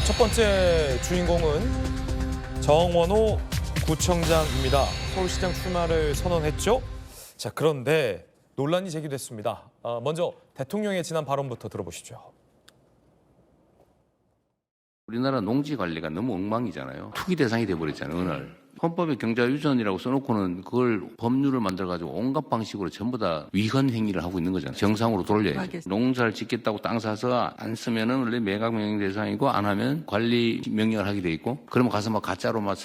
첫 번째 주인공은 정원호 구청장입니다. 서울시장 출마를 선언했죠. 자, 그런데 논란이 제기됐습니다. 먼저 대통령의 지난 발언부터 들어보시죠. 우리나라 농지 관리가 너무 엉망이잖아요. 투기 대상이 돼버렸잖아요, 어느 날. 헌법에 경자 유전이라고 써놓고는 그걸 법률을 만들어가지고 온갖 방식으로 전부 다 위헌 행위를 하고 있는 거잖아요. 정상으로 돌려야지. 농사를 짓겠다고 땅 사서 안 쓰면은 원래 매각 명령 대상이고 안 하면 관리 명령을 하게 돼 있고 그러면 가서 막 가짜로 막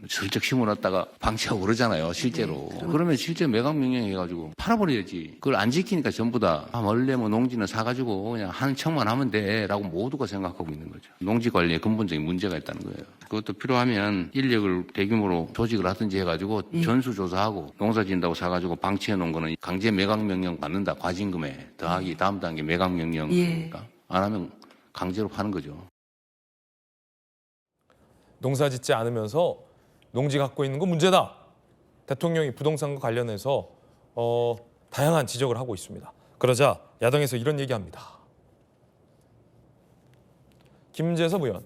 슬쩍 심어놨다가 방치하고 그러잖아요, 실제로. 그러면 실제 매각 명령 해가지고 팔아버려야지. 그걸 안 지키니까 전부 다 원래 뭐 농지는 사가지고 그냥 한 척만 하면 돼라고 모두가 생각하고 있는 거죠. 농지 관리에 근본적인 문제가 있다는 거예요. 그것도 필요하면 인력을 대규모로 조직을 하든지 해가지고 전수조사하고 농사 짓는다고 사가지고 방치해 놓은 거는 강제 매각 명령 받는다. 과징금에 더하기 다음 단계 매각 명령이니까 안 하면 강제로 파는 거죠. 농사 짓지 않으면서 농지 갖고 있는 건 문제다. 대통령이 부동산과 관련해서 다양한 지적을 하고 있습니다. 그러자 야당에서 이런 얘기합니다. 김재섭 의원,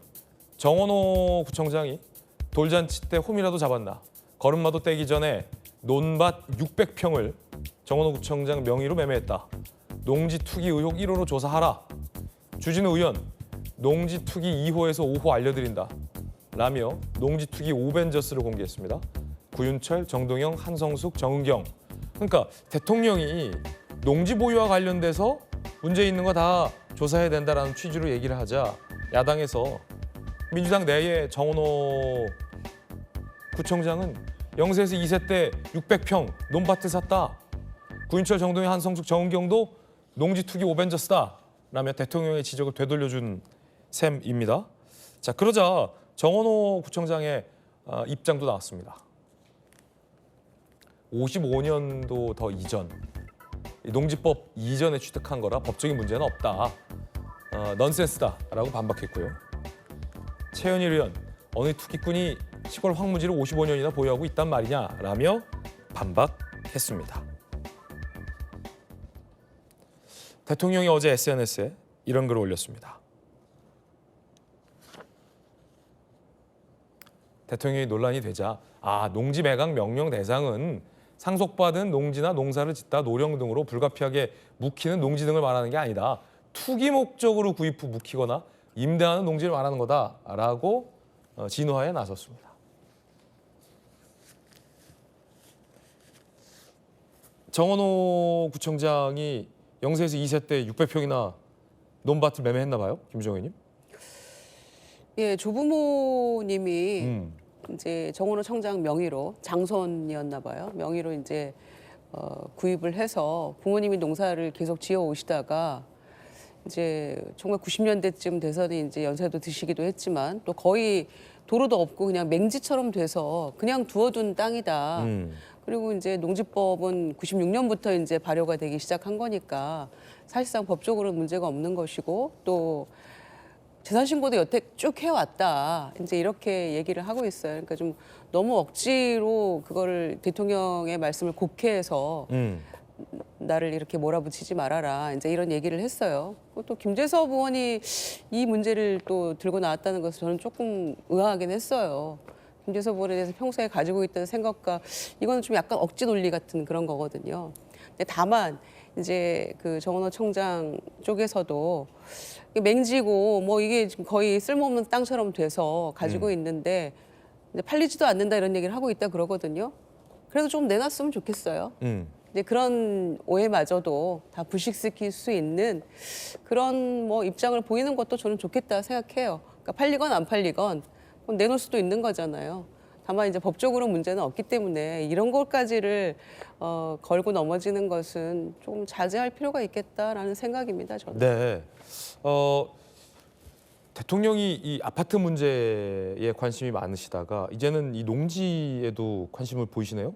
정원호 구청장이 돌잔치 때 홈이라도 잡았나. 걸음마도 떼기 전에 논밭 600평을 정원호 구청장 명의로 매매했다. 농지 투기 의혹 1호로 조사하라. 주진우 의원, 농지 투기 2호에서 5호 알려드린다. 라며 농지 투기 오벤져스를 공개했습니다. 구윤철, 정동영, 한성숙, 정은경. 그러니까 대통령이 농지 보유와 관련돼서 문제 있는 거 다 조사해야 된다라는 취지로 얘기를 하자 야당에서 민주당 내에 정원호 구청장은 0세에서 2세 때 600평 논밭을 샀다. 구윤철, 정동영, 한성숙, 정은경도 농지 투기 오벤져스다. 라며 대통령의 지적을 되돌려준 셈입니다. 자, 그러자 정원호 구청장의 입장도 나왔습니다. 55년도 더 이전, 농지법 이전에 취득한 거라 법적인 문제는 없다. 넌센스다라고 반박했고요. 최현일 의원, 어느 투기꾼이 시골 황무지를 55년이나 보유하고 있단 말이냐라며 반박했습니다. 대통령이 어제 SNS에 이런 글을 올렸습니다. 대통령이 논란이 되자 농지 매각 명령 대상은 상속받은 농지나 농사를 짓다 노령 등으로 불가피하게 묵히는 농지 등을 말하는 게 아니다. 투기 목적으로 구입 후 묵히거나 임대하는 농지를 말하는 거다라고 진화에 나섰습니다. 정원호 구청장이 0세에서 2세 때 600평이나 논밭을 매매했나 봐요, 김정희 의원님? 예, 조부모님이 이제 정원호 청장 명의로 장손이었나 봐요. 명의로 이제 구입을 해서 부모님이 농사를 계속 지어 오시다가 이제 1990년대쯤 돼서는 이제 연세도 드시기도 했지만 또 거의 도로도 없고 그냥 맹지처럼 돼서 그냥 두어둔 땅이다. 그리고 이제 농지법은 96년부터 이제 발효가 되기 시작한 거니까 사실상 법적으로는 문제가 없는 것이고 또 재산 신고도 여태 쭉 해왔다. 이제 이렇게 얘기를 하고 있어요. 그러니까 좀 너무 억지로 그거를 대통령의 말씀을 곡해해서 나를 이렇게 몰아붙이지 말아라. 이제 이런 얘기를 했어요. 또 김재섭 의원이 이 문제를 또 들고 나왔다는 것을 저는 조금 의아하긴 했어요. 김재섭 의원에 대해서 평소에 가지고 있던 생각과 이거는 좀 약간 억지 논리 같은 그런 거거든요. 근데 다만 이제 그 정원호 청장 쪽에서도 맹지고 뭐 이게 지금 거의 쓸모없는 땅처럼 돼서 가지고 있는데 이제 팔리지도 않는다 이런 얘기를 하고 있다 그러거든요. 그래도 좀 내놨으면 좋겠어요. 이제 그런 오해마저도 다 불식시킬 수 있는 그런 뭐 입장을 보이는 것도 저는 좋겠다 생각해요. 그러니까 팔리건 안 팔리건 내놓을 수도 있는 거잖아요. 다만 이제 법적으로 문제는 없기 때문에 이런 것까지를 걸고 넘어지는 것은 좀 자제할 필요가 있겠다라는 생각입니다. 저는. 네. 대통령이 이 아파트 문제에 관심이 많으시다가 이제는 이 농지에도 관심을 보이시네요?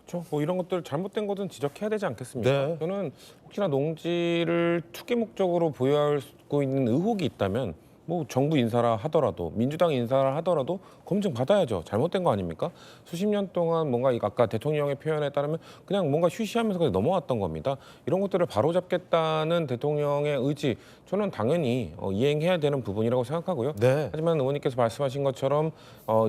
그렇죠. 뭐 이런 것들 잘못된 것은 지적해야 되지 않겠습니까? 네. 저는 혹시나 농지를 투기 목적으로 보유하고 있는 의혹이 있다면 뭐 정부 인사라 하더라도 민주당 인사라 하더라도 검증 받아야죠. 잘못된 거 아닙니까? 수십 년 동안 뭔가 아까 대통령의 표현에 따르면 그냥 뭔가 쉬쉬하면서 그냥 넘어왔던 겁니다. 이런 것들을 바로잡겠다는 대통령의 의지 저는 당연히 이행해야 되는 부분이라고 생각하고요. 네. 하지만 의원님께서 말씀하신 것처럼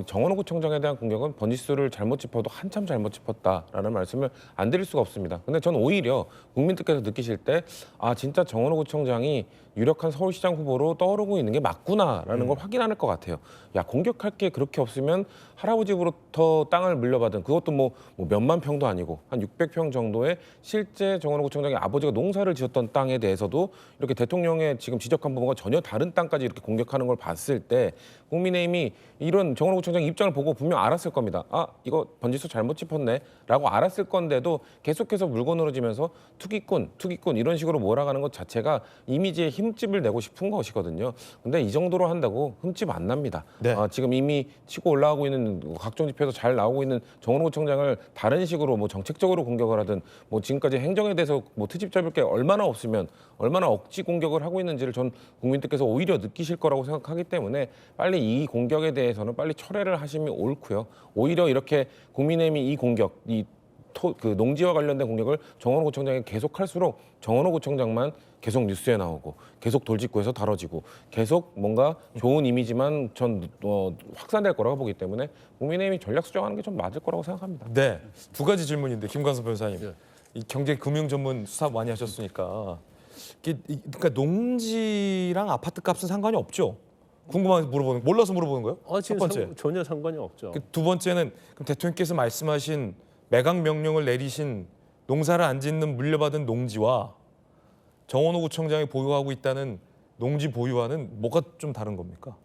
정원호 구청장에 대한 공격은 번지수를 잘못 짚어도 한참 잘못 짚었다라는 말씀을 안 드릴 수가 없습니다. 근데 저는 오히려 국민들께서 느끼실 때 진짜 정원호 구청장이 유력한 서울시장 후보로 떠오르고 있는 게 맞구나라는 걸 확인하는 것 같아요. 야, 공격할 게 그렇게 없으면 할아버지로부터 땅을 물려받은 그것도 뭐 몇만 평도 아니고 한 600평 정도의 실제 정원호 구청장의 아버지가 농사를 지었던 땅에 대해서도 이렇게 대통령의 지금 지적한 부분과 전혀 다른 땅까지 이렇게 공격하는 걸 봤을 때 국민의힘이 이런 정원호 구청장 입장을 보고 분명 알았을 겁니다. 이거 번지수 잘못 짚었네라고 알았을 건데도 계속해서 물건으로 지면서 투기꾼 이런 식으로 몰아가는 것 자체가 이미지에 흠집을 내고 싶은 것이거든요. 근데 이 정도로 한다고 흠집 안 납니다. 네. 지금 이미 치고 올라오고 있는 각종 지표에서 잘 나오고 있는 정원호 구청장을 다른 식으로 뭐 정책적으로 공격을 하든 뭐 지금까지 행정에 대해서 뭐 트집 잡을 게 얼마나 없으면 얼마나 억지 공격을 하고 있는지를 전 국민들께서 오히려 느끼실 거라고 생각하기 때문에 빨리 이 공격에 대해서는 빨리 철회를 하시면 옳고요. 오히려 이렇게 국민의힘이 이 공격, 그 농지와 관련된 공격을 정원호 구청장이 계속할수록 정원호 구청장만 계속 뉴스에 나오고 계속 돌직구에서 다뤄지고 계속 뭔가 좋은 이미지만 전 확산될 거라고 보기 때문에 국민의힘이 전략 수정하는 게 좀 맞을 거라고 생각합니다. 네. 두 가지 질문인데 김관섭 변호사님. 이 경제 금융 전문 수사 많이 하셨으니까 그러니까 농지랑 아파트 값은 상관이 없죠. 궁금해서 물어보는 몰라서 물어보는 거예요? 첫 지금 번째. 전혀 상관이 없죠. 두 번째는 그럼 대통령께서 말씀하신 매각 명령을 내리신 농사를 안 짓는 물려받은 농지와 정원호 구청장이 보유하고 있다는 농지 보유와는 뭐가 좀 다른 겁니까?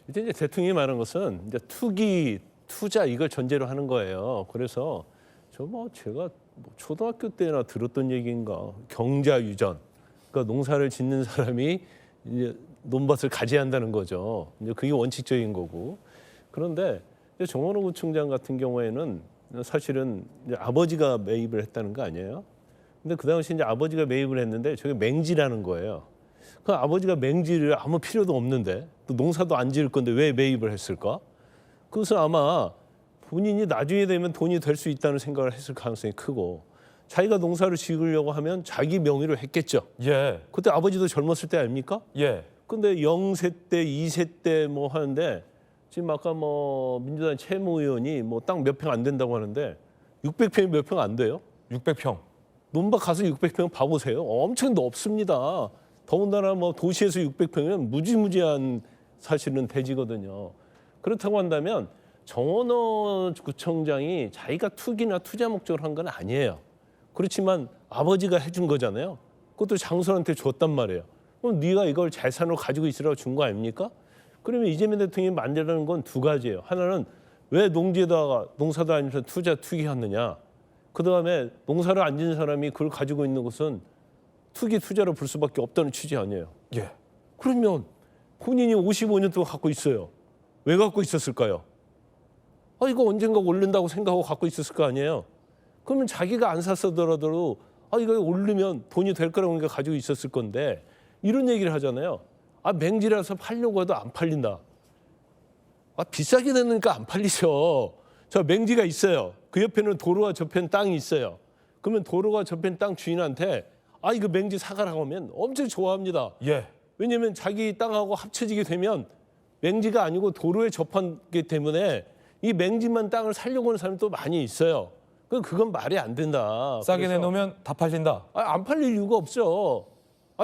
이제 대통령이 말한 것은 이제 투기, 투자 이걸 전제로 하는 거예요. 그래서 제가 초등학교 때나 들었던 얘기인가 경자 유전. 그러니까 농사를 짓는 사람이 이제 논밭을 가져야 한다는 거죠. 이제 그게 원칙적인 거고. 그런데 이제 정원호 구청장 같은 경우에는 사실은 이제 아버지가 매입을 했다는 거 아니에요? 근데 그 당시 이제 아버지가 매입을 했는데 저게 맹지라는 거예요. 그 아버지가 맹지를 아무 필요도 없는데 또 농사도 안 지을 건데 왜 매입을 했을까? 그것은 아마 본인이 나중에 되면 돈이 될 수 있다는 생각을 했을 가능성이 크고 자기가 농사를 지으려고 하면 자기 명의로 했겠죠. 예. 그때 아버지도 젊었을 때 아닙니까? 예. 근데 0세 때, 2세 때 뭐 하는데 지금 아까 뭐 민주당 최무 의원이 뭐 땅 몇 평 안 된다고 하는데 600평이 몇 평 안 돼요? 600평. 논밭 가서 600평 봐보세요. 엄청 높습니다. 더군다나 뭐 도시에서 600평이면 무지무지한 사실은 대지거든요. 그렇다고 한다면 정원호 구청장이 자기가 투기나 투자 목적으로 한 건 아니에요. 그렇지만 아버지가 해준 거잖아요. 그것도 장손한테 줬단 말이에요. 그럼 네가 이걸 재산으로 가지고 있으라고 준 거 아닙니까? 그러면 이재명 대통령이 만들라는 건 두 가지예요. 하나는 왜 농지에다가 농사도 아니면서 투기하느냐. 그다음에 농사를 안 지는 사람이 그걸 가지고 있는 것은 투자로 볼 수밖에 없다는 취지 아니에요. 예. 그러면 본인이 55년 동안 갖고 있어요. 왜 갖고 있었을까요? 이거 언젠가 오른다고 생각하고 갖고 있었을 거 아니에요. 그러면 자기가 안 샀더라도 이거 오르면 돈이 될 거라고 그러니까 가지고 있었을 건데 이런 얘기를 하잖아요. 맹지라서 팔려고 해도 안 팔린다. 비싸게 내니까 안 팔리죠. 저 맹지가 있어요. 그 옆에는 도로와 저편 땅이 있어요. 그러면 도로가 저편 땅 주인한테 이거 맹지 사가라고 하면 엄청 좋아합니다. 예. 왜냐하면 자기 땅하고 합쳐지게 되면 맹지가 아니고 도로에 접하기 때문에 이 맹지만 땅을 살려고 하는 사람이 또 많이 있어요. 그건 말이 안 된다. 싸게 그래서 내놓으면 다 팔린다. 안 팔릴 이유가 없죠.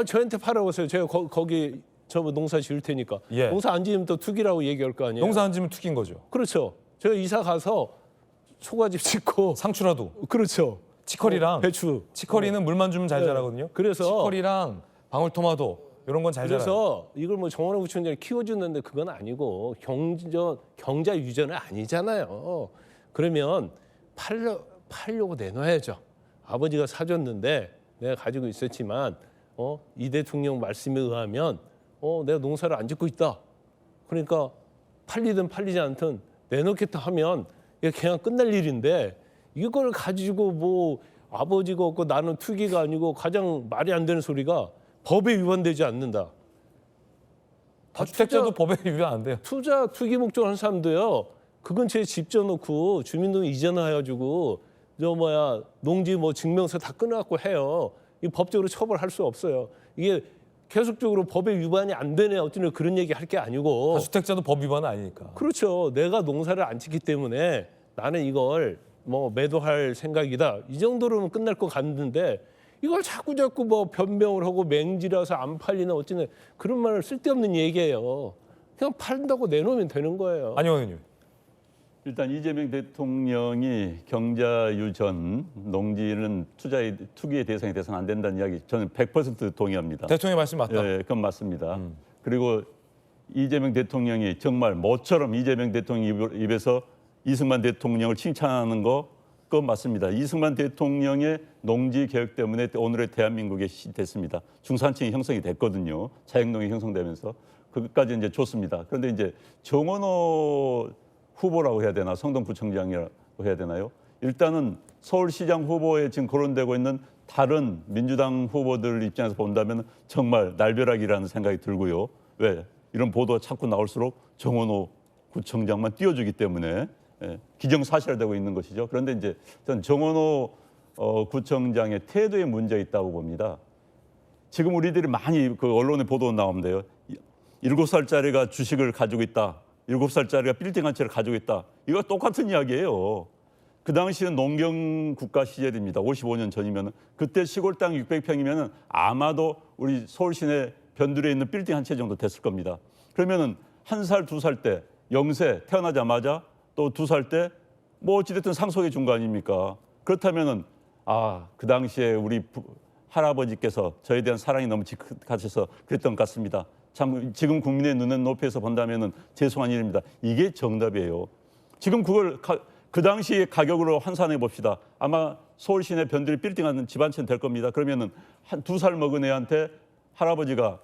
저한테 팔아보세요. 제가 거기 농사 지을 테니까. 예. 농사 안 지으면 또 투기라고 얘기할 거 아니에요. 농사 안 지면 투기인 거죠. 그렇죠. 제가 이사 가서 초가집 짓고 상추라도. 그렇죠. 치커리랑 배추. 치커리는 물만 주면 잘 네. 자라거든요. 그래서 치커리랑 방울토마토 이런 건 잘 자라요. 그래서 이걸 뭐 정원호 구청장이 키워주는데 그건 아니고 경자 유전은 아니잖아요. 그러면 팔려고 내놔야죠. 아버지가 사줬는데 내가 가지고 있었지만 이 대통령 말씀에 의하면 내가 농사를 안 짓고 있다. 그러니까 팔리든 팔리지 않든 내놓겠다 하면 이게 그냥 끝날 일인데 이걸 가지고 뭐 아버지가 없고 나는 투기가 아니고 가장 말이 안 되는 소리가 법에 위반되지 않는다. 다주택자도 법에 위반 안 돼요. 투자 투기 목적으로 한 사람도요. 그 근처에 집 지어놓고 주민등록 이전해가지고 농지 뭐 증명서 다 끊어갖고 해요. 이 법적으로 처벌할 수 없어요. 이게 계속적으로 법에 위반이 안 되네 어쩌네 그런 얘기 할 게 아니고. 다주택자도 법 위반은 아니니까. 그렇죠. 내가 농사를 안 짓기 때문에 나는 이걸 뭐 매도할 생각이다. 이 정도로는 끝날 것 같는데 이걸 자꾸 뭐 변명을 하고 맹지라서 안 팔리나 어쩌네 그런 말을 쓸데없는 얘기예요. 그냥 팔다고 내놓으면 되는 거예요. 안영원 의원님. 일단 이재명 대통령이 경자유전 농지는 투기의 대상이 돼서는 안 된다는 이야기 저는 100% 동의합니다. 대통령의 말씀 맞다. 예, 그건 맞습니다. 그리고 이재명 대통령이 정말 모처럼 이재명 대통령 입에서 이승만 대통령을 칭찬하는 그건 맞습니다. 이승만 대통령의 농지 개혁 때문에 오늘의 대한민국이 됐습니다. 중산층이 형성이 됐거든요. 자영농이 형성되면서 그것까지 이제 좋습니다. 그런데 이제 정원호 후보라고 해야 되나 성동구청장이라고 해야 되나요? 일단은 서울시장 후보에 지금 거론되고 있는 다른 민주당 후보들 입장에서 본다면 정말 날벼락이라는 생각이 들고요. 왜? 이런 보도가 자꾸 나올수록 정원호 구청장만 띄워주기 때문에 기정사실화되고 있는 것이죠. 그런데 이제 전 정원호 구청장의 태도에 문제가 있다고 봅니다. 지금 우리들이 많이 그 언론에 보도 나오는데요. 7살짜리가 주식을 가지고 있다. 7살짜리가 빌딩 한 채를 가지고 있다. 이거 똑같은 이야기예요. 그 당시는 농경 국가 시절입니다. 55년 전이면 그때 시골 땅 600평이면 아마도 우리 서울 시내 변두리에 있는 빌딩 한 채 정도 됐을 겁니다. 그러면은 1살, 2살 때 영세 태어나자마자 또 2살 때 뭐 어찌됐든 상속해 준 거 아닙니까? 그렇다면은 그 당시에 우리 할아버지께서 저에 대한 사랑이 너무 짙으셔서 그랬던 것 같습니다. 참 지금 국민의 눈에 높이에서 본다면은 죄송한 일입니다. 이게 정답이에요. 지금 그걸 그 당시 가격으로 환산해 봅시다. 아마 서울 시내 변두리 빌딩 한 집 한 채 될 겁니다. 그러면은 한 2살 먹은 애한테 할아버지가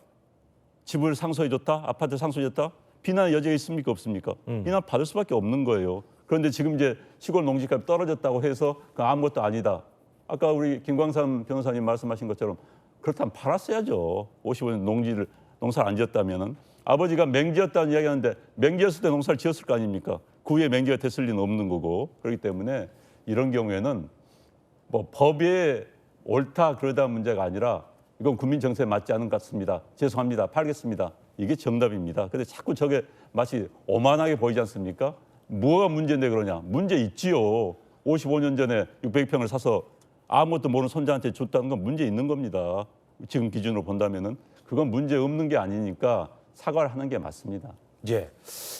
집을 상속해 줬다, 아파트 상속해 줬다. 비난 여지가 있습니까, 없습니까? 비난 받을 수밖에 없는 거예요. 그런데 지금 이제 시골 농지값이 떨어졌다고 해서 그 아무것도 아니다. 아까 우리 김광삼 변호사님 말씀하신 것처럼 그렇다면 팔았어야죠. 55년 농사를 안 지었다면은 아버지가 맹지였다는 이야기하는데 맹지였을 때 농사를 지었을 거 아닙니까? 그 후에 맹지가 됐을 리는 없는 거고 그렇기 때문에 이런 경우에는 뭐 법에 옳다 그러다 문제가 아니라 이건 국민 정서에 맞지 않은 것 같습니다. 죄송합니다. 팔겠습니다. 이게 정답입니다. 근데 자꾸 저게 마치 오만하게 보이지 않습니까? 뭐가 문제인데 그러냐? 문제 있지요. 55년 전에 600평을 사서 아무것도 모르는 손자한테 줬다는 건 문제 있는 겁니다. 지금 기준으로 본다면은 그건 문제 없는 게 아니니까 사과를 하는 게 맞습니다. 예.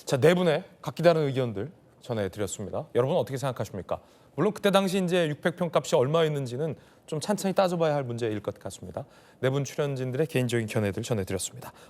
자, 네 분의 각기 다른 의견들 전해드렸습니다. 여러분 어떻게 생각하십니까? 물론 그때 당시 이제 600평 값이 얼마였는지는 좀 찬찬히 따져봐야 할 문제일 것 같습니다. 네 분 출연진들의 개인적인 견해들 전해드렸습니다.